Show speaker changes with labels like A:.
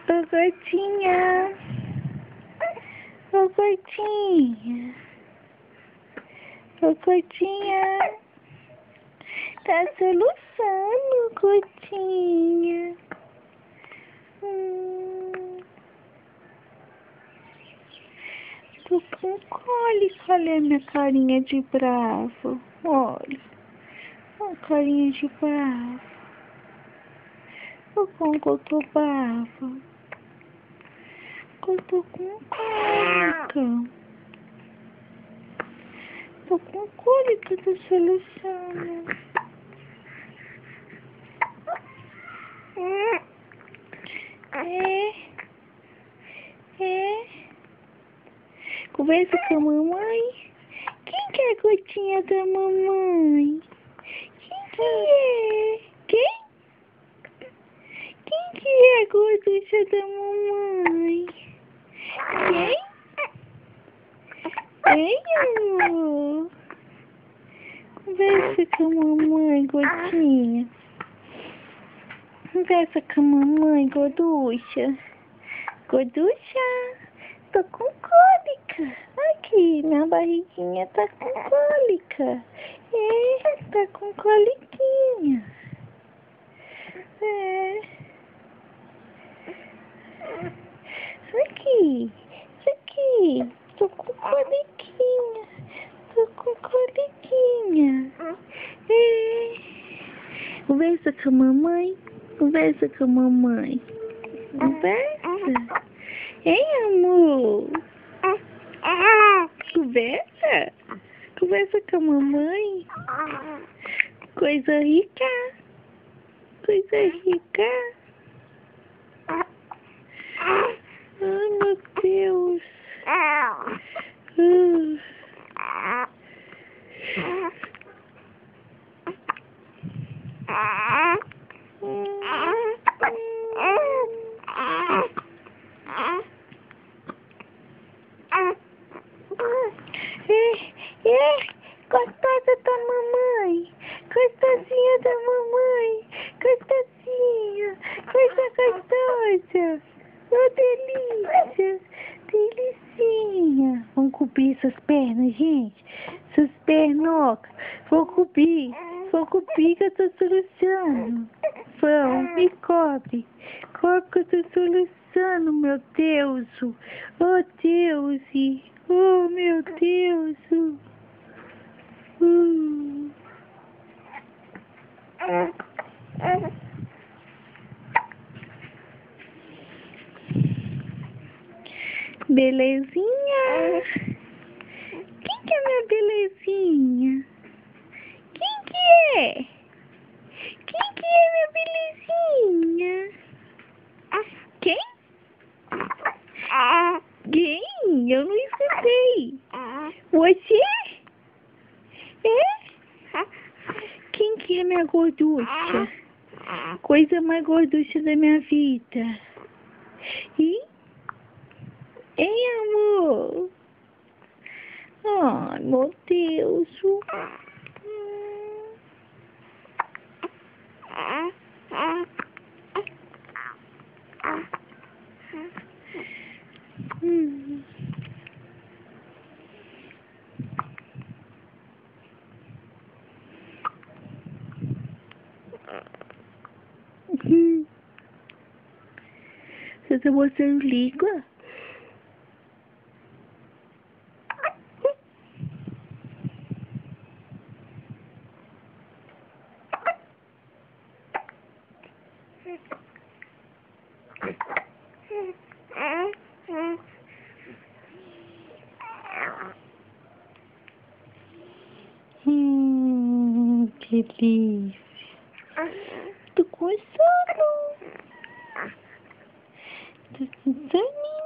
A: Ô, gordinha. Ô, gordinha. Ô, gordinha. Tá soluçando, gordinha. Tô com cólica, olha a minha carinha de bravo. Olha. Olha a carinha de bravo. Olha como que eu tô brava. Eu tô com cólica. Tô com cólica, tô soluçando. Conversa com a mamãe. Quem que é a gotinha da mamãe? Quem que é? Quem? Quem que é a gorducha da mamãe? Quem? Quem, amor? Conversa com a mamãe, gotinha. Conversa com a mamãe, gorducha. Gorducha, tô com cólica. Aqui, minha barriguinha tá com cólica. É, tá com coliquinha. É. Aqui, aqui. Tô com coliquinha. Tô com coliquinha. É. Conversa com a mamãe. Conversa com a mamãe. Conversa. Hein, amor? Conversa? Conversa com a mamãe. Coisa rica. Coisa rica. Ai, meu Deus. Gostosa da mamãe, gostosinha da mamãe, gostosinha, coisa gostosa, oh delícia, delicinha. Vamos cobrir essas pernas, gente, essas pernocas, vou cobrir que eu tô solucionando. Vão, me cobre que eu tô solucionando, meu Deus, oh Deus, oh meu Deus. Belezinha? Quem que é minha belezinha? Quem que é? Quem que é minha belezinha? Quem? Quem? Eu não escutei. Você? É? Quem que é minha gorducha? Coisa mais gorducha da minha vida. Hein? Hein, amor? Ai, meu Deus. Você tá mostrando língua? Que delícia. Tô com sono. Tô com soninho.